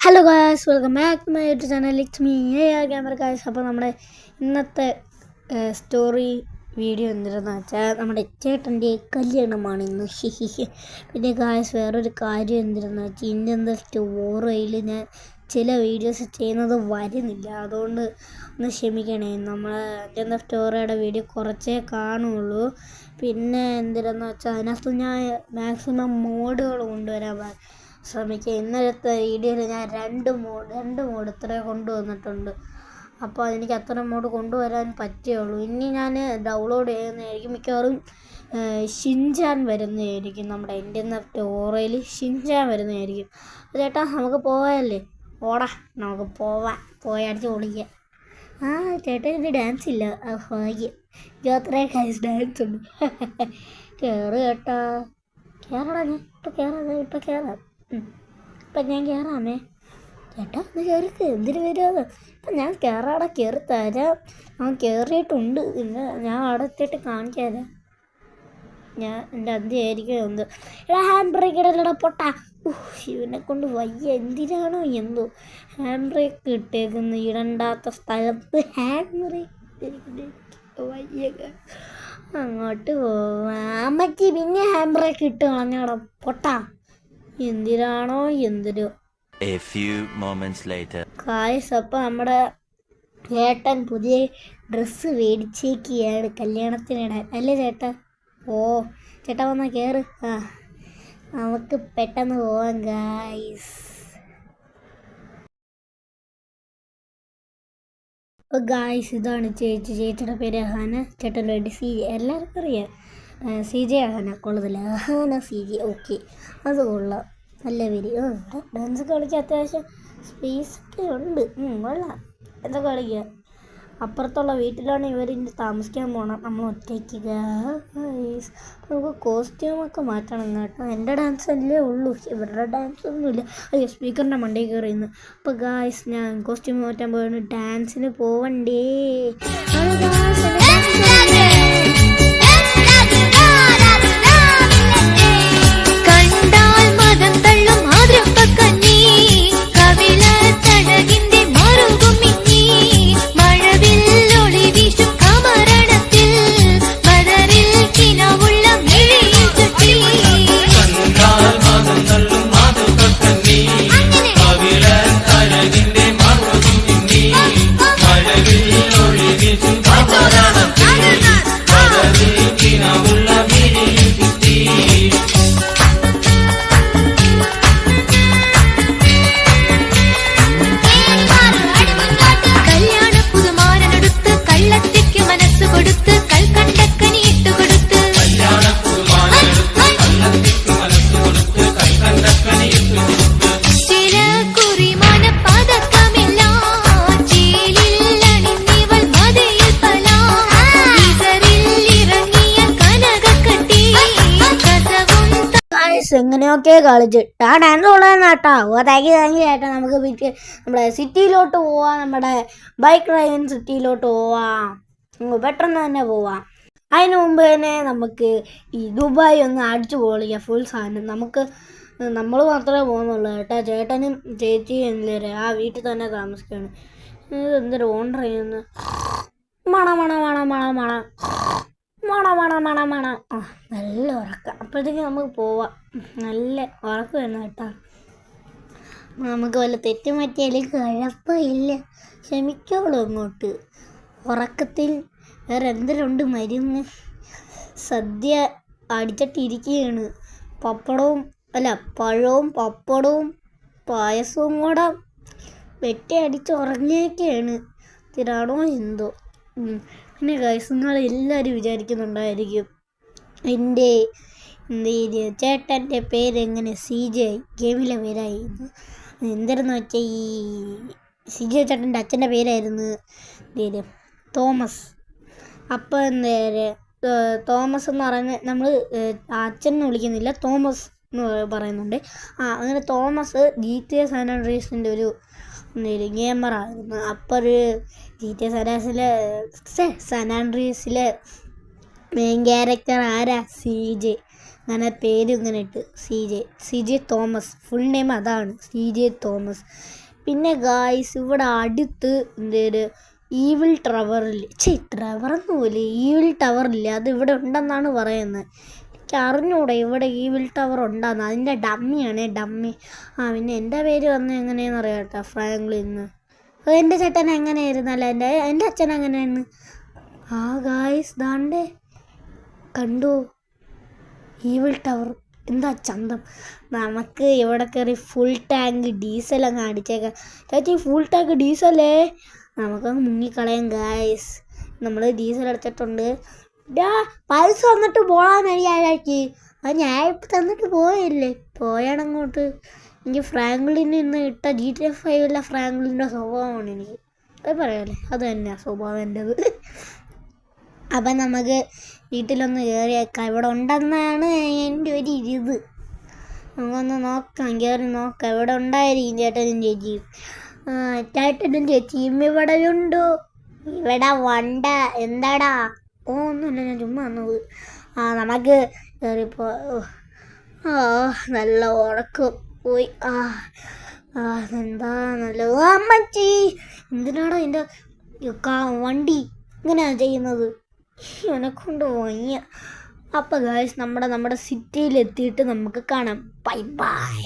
Hello guys, welcome back to my YouTube channel. It's me camera guys. അപ്പോൾ നമ്മുടെ ഇന്നത്തെ story video എന്തിനെന്ന് വെച്ചാൽ നമ്മുടെ ചേട്ടൻ്റെ കല്യാണമാണ് ഇന്ന്. പിന്നെ ഗായ്സ് വേറൊരു കാര്യം എന്തിനെന്ന് വെച്ചാൽ ഇന്ത്യൻ സ്റ്റോറിയിൽ ഞാൻ ചില വീഡിയോസ് ചെയ്യുന്നത് വരുന്നില്ല, അതുകൊണ്ട് ഒന്ന് ക്ഷമിക്കണേ. നമ്മൾ ഇന്ത്യൻ സ്റ്റോറിയുടെ വീഡിയോ കുറച്ചേ കാണുള്ളൂ. പിന്നെ എന്തിനെന്ന് വെച്ചാൽ അതിനകത്ത് ഞാൻ മാക്സിമം മോഡുകൾ കൊണ്ടുവരാൻ ശ്രമിക്കുക. ഇന്നലത്തെ വീഡിയോയിൽ ഞാൻ രണ്ട് മോഡ് ഇത്ര കൊണ്ടുവന്നിട്ടുണ്ട്. അപ്പോൾ എനിക്ക് അത്ര മോഡ് കൊണ്ടുവരാൻ പറ്റുകയുള്ളൂ. ഇനി ഞാൻ ഡൗൺലോഡ് ചെയ്യുന്നതായിരിക്കും മിക്കവാറും ഷിൻചാൻ വരുന്നതായിരിക്കും. നമ്മുടെ ഇന്ത്യൻ സ്റ്റോറിയിൽ ഷിൻചാൻ വരുന്നതായിരിക്കും. ചേട്ടാ നമുക്ക് പോവാല്ലേ? ഓടാ, നമുക്ക് പോയി അടിച്ച് പൊളിക്കാം. ചേട്ടാ ഇത് ഡാൻസ് ഇല്ല, ഭാഗ്യം. 23 ഡാൻസ് ഉണ്ട്. കയറ് കേട്ടാ, കയറടാ. ഞാൻ ഇപ്പം കയറാം. ഇപ്പം ഞാൻ കയറാമേ. ചേട്ടാ ഒന്ന് കയറിക്ക്, എന്തിനു വരുമോ? ഇപ്പം ഞാൻ കയറി തരാം. അവൻ കയറിയിട്ടുണ്ട്. പിന്നെ ഞാൻ അവിടെ എത്തിയിട്ട് കാണിച്ചു തരാം. ഞാൻ എൻ്റെ അന്ത്യമായിരിക്കും എന്ത്. ഹാൻഡ് ബ്രേക്ക് ഇടലടാ പൊട്ടാ. ഇവനെ കൊണ്ട് വയ്യ. എന്തിനാണോ എന്തോ ഹാൻഡ് ബ്രേക്ക് ഇട്ടേക്കുന്ന ഇടണ്ടാത്ത സ്ഥലത്ത് ഹാൻഡ് ബ്രേക്ക് വയ്യ. അങ്ങോട്ട് പോവാം. അമ്മച്ചി പിന്നെ ഹാൻഡ് ബ്രേക്ക് ഇട്ട് കളഞ്ഞാടാ പൊട്ടാ. എന്തിനാണോ എന്തിനോ. ഗായ്സ്, അപ്പോൾ നമ്മുടെ ചേട്ടൻ പുതിയ ഡ്രസ്സ് മേടിച്ചേക്കുകയാണ് കല്യാണത്തിനിടാൻ, അല്ലേ ചേട്ടാ? ചേട്ടാ വന്നാൽ കയറ്. നമുക്ക് പെട്ടെന്ന് പോവാം ഗായ്സ്. അപ്പോൾ ഗായ്സ് ഇതാണ് ചേച്ചിയുടെ പേര് അഹാന. ചേട്ടൻ്റെ വേണ്ടി CJ, എല്ലാവർക്കും അറിയാം. CJ അഹാന കൊള്ളത്തില്ല. അഹാന CJ, ഓക്കെ, അത് കൊള്ളാം. നല്ല പേര്. ഡാൻസ് കളിക്കാൻ അത്യാവശ്യം സ്പേസൊക്കെ ഉണ്ട്. കൊള്ളാം. എന്തൊക്കെ കളിക്കുക. അപ്പുറത്തുള്ള വീട്ടിലാണ് ഇവർ ഇനി താമസിക്കാൻ പോകണം. നമ്മൾ ഒറ്റയ്ക്ക്. നമുക്ക് കോസ്റ്റ്യൂമൊക്കെ മാറ്റണം കേട്ടോ. എൻ്റെ ഡാൻസ് അല്ലേ ഉള്ളൂ, ഇവരുടെ ഡാൻസ് ഒന്നുമില്ല. അയ്യോ, സ്പീക്കറിൻ്റെ മണ്ടയിൽ കയറിയുന്നു. അപ്പോൾ ഗായ്സ് ഞാൻ കോസ്റ്റ്യൂം മാറ്റാൻ പോയാണ്. ഡാൻസിന് പോവണ്ടേ? എങ്ങനെയൊക്കെ കളിച്ചിട്ട് ആ ഡാൻസ് കൊള്ളാമെന്ന് കേട്ടോ. താങ്ക് യു ചേട്ടാ. നമുക്ക് നമ്മുടെ സിറ്റിയിലോട്ട് പോവാം. നമ്മുടെ ബൈക്ക് ഡ്രൈവിങ് സിറ്റിയിലോട്ട് പോവാം. പെട്ടെന്ന് തന്നെ പോവാം. അതിന് മുമ്പ് തന്നെ നമുക്ക് ഈ ദുബായ് ഒന്ന് അടിച്ചു പൊളിക്കാം. ഫുൾ സാധനം നമ്മൾ മാത്രമേ പോകുന്നുള്ളൂ കേട്ടോ. ചേട്ടനും ചേച്ചിയും എന്തില്ലേ ആ വീട്ടിൽ തന്നെ താമസിക്കുകയാണ്. എന്തൊരു ഓർഡർ ചെയ്യുന്നു. നല്ല ഉറക്കം. അപ്പോഴത്തേക്ക് നമുക്ക് പോവാം. നല്ല ഉറക്കം വരുന്നു കേട്ടോ. നമുക്ക് വല്ല തെറ്റ് പറ്റിയാലും കുഴപ്പമില്ല, ക്ഷമിക്കോളൂ. അങ്ങോട്ട് ഉറക്കത്തിൽ വേറെ എന്തിനുണ്ട് മരുന്ന്? സദ്യ അടിച്ചിട്ടിരിക്കുകയാണ്. പഴവും പപ്പടവും പായസവും കൂടെ വെട്ടി അടിച്ച് ഉറങ്ങിയൊക്കെയാണ്. ഇതിനാണോ എന്തോ. പിന്നെ ഗൈസ്, നിങ്ങളെല്ലാവരും വിചാരിക്കുന്നുണ്ടായിരിക്കും എൻ്റെ ചേട്ടൻ്റെ പേരെങ്ങനെ CJ ഗെയിമിലെ പേരായിരുന്നു. എന്തെന്ന് വെച്ചാൽ ഈ CJ ചേട്ടൻ്റെ അച്ഛൻ്റെ പേരായിരുന്നു തോമസ്. അപ്പം തോമസ് എന്ന് പറയുന്നത് നമ്മൾ അച്ഛൻ എന്ന് വിളിക്കുന്നില്ല, തോമസ് എന്ന് പറയുന്നുണ്ട്. അങ്ങനെ തോമസ് GTA സാൻ ആൻഡ്രിയാസിൻ്റെ ഒരു ഗെയിമറായിരുന്നു. അപ്പോൾ ഒരു GTA സാൻ ആൻഡ്രിയാസിലെ മെയിൻ ക്യാരക്ടർ ആരാ? CJ. അങ്ങനെ പേര് ഇങ്ങനെ ഇട്ട് C J Thomas, full name അതാണ്, സി ജെ തോമസ്. പിന്നെ ഗായ്സ് ഇവിടെ അടുത്ത് എന്തേര് ഈവിൾ ടവറിൽ ടവറൊന്നും പോലെ ഈവിൾ ടവറില്ല, അത് ഇവിടെ ഉണ്ടെന്നാണ് പറയുന്നത്. എനിക്ക് അറിഞ്ഞൂടെ ഇവിടെ ഈവിൾ ടവർ ഉണ്ടാകുന്നത്, അതിൻ്റെ ഡമ്മിയാണ് ഡമ്മി. പിന്നെ എൻ്റെ പേര് വന്ന് എങ്ങനെയാണെന്ന് അറിയാം കേട്ടോ, ഫ്രാങ്ക്ലിന്ന്. അത് എൻ്റെ ചേട്ടൻ എങ്ങനെയായിരുന്നല്ല, എൻ്റെ അച്ഛൻ എങ്ങനെയാണ്. ഗായ്സ് ദാണ്ടേ കണ്ടു ഈവിൾ ടവർ, എന്താ ചന്തം. നമുക്ക് ഇവിടെ കയറി ഫുൾ ടാങ്ക് ഡീസൽ അങ്ങ് അടിച്ചേക്കാം. ചേച്ചി ഫുൾ ടാങ്ക് ഡീസലേ, നമുക്കങ്ങ് മുങ്ങിക്കളയാം ഗായ്സ്. നമ്മൾ ഡീസൽ അടിച്ചിട്ടുണ്ട്. പൈസ വന്നിട്ട് പോകാനായി ചേച്ചി, അത് ഞാൻ ഇപ്പം തന്നിട്ട് പോയില്ലേ, പോയാണങ്ങോട്ട്. എനിക്ക് ഫ്രാങ്ക്ലിന് ഇന്ന് ഇട്ട GTA 5 ഫ്രാങ്ക്ലിൻ്റെ സ്വഭാവമാണ് എനിക്ക്, അത് പറയാമല്ലേ, അത് തന്നെയാണ് സ്വഭാവം എൻ്റെത്. അപ്പം നമുക്ക് വീട്ടിലൊന്ന് കയറിയേക്കാം, ഇവിടെ ഉണ്ടെന്നാണ് എൻ്റെ ഒരു ഇത്. നമുക്കൊന്ന് നോക്കാം, കയറി നോക്കാം, ഇവിടെ ഉണ്ടായിരിക്കും ചേട്ടനും ചേച്ചിയും. ചേട്ടനും ചേച്ചിയും ഇവിടെ ഉണ്ടോ, ഇവിടെ വണ്ട എന്താടാ. ഒന്നുമില്ല, ഞാൻ ചുമ്മാ വന്നത്. നമുക്ക് കയറിപ്പോ. നല്ല ഉറക്കം പോയി. എന്താ നല്ല അമ്മച്ചി, എന്തിനാടാ എൻ്റെ വണ്ടി ഇങ്ങനെയാണ് ചെയ്യുന്നത്, എന്നെക്കൊണ്ട് വയ്യ. അപ്പോൾ ഗായ്സ് നമ്മുടെ സിറ്റിയിലെത്തിയിട്ട് നമുക്ക് കാണാം. Bye bye.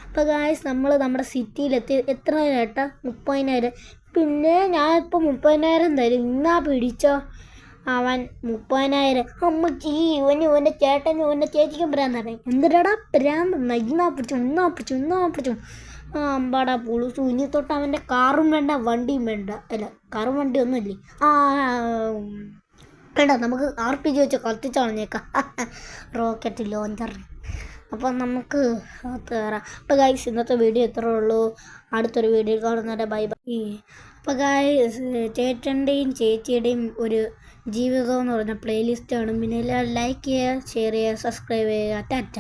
അപ്പോൾ ഗായ്സ് നമ്മുടെ സിറ്റിയിലെത്തി. എത്ര കേട്ടാ? 30,000. പിന്നെ ഞാൻ ഇപ്പോൾ 30,000 തരും, ഇന്നാ പിടിച്ചോ. അവൻ 30,000. അമ്മച്ചി ഇവൻ്റെ ചേട്ടനും ഇവൻ്റെ ചേച്ചിക്കും പ്രാന്തന്നെ. എന്തിനാടാ പ്രാന്തെന്നാ, ഇന്നാ പിടിച്ചു. അമ്പാടാ പുളുസു. ഇനി തൊട്ട് അവൻ്റെ കാറും വേണ്ട വണ്ടിയും വേണ്ട. അല്ല, കാറും വണ്ടിയൊന്നും ഇല്ലേ. വേണ്ട, നമുക്ക് RPG വെച്ച് കത്തിച്ച് കളഞ്ഞേക്കാം, റോക്കറ്റ് ലോഞ്ചർ. അപ്പം നമുക്ക് കയറാം. അപ്പോൾ ഗായ്സ് ഇന്നത്തെ വീഡിയോ ഇത്രേ ഉള്ളൂ. അടുത്തൊരു വീഡിയോ കാണുന്നവരെ ബൈ ബൈ. അപ്പോൾ ഗായ്സ് ചേട്ടൻ്റെയും ചേച്ചിയുടെയും ഒരു ജീവിതം എന്ന് പറഞ്ഞ പ്ലേലിസ്റ്റാണ്. പിന്നെ എല്ലാവരും ലൈക്ക് ചെയ്യുക, ഷെയർ ചെയ്യുക, സബ്സ്ക്രൈബ് ചെയ്യുക. ടാറ്റ.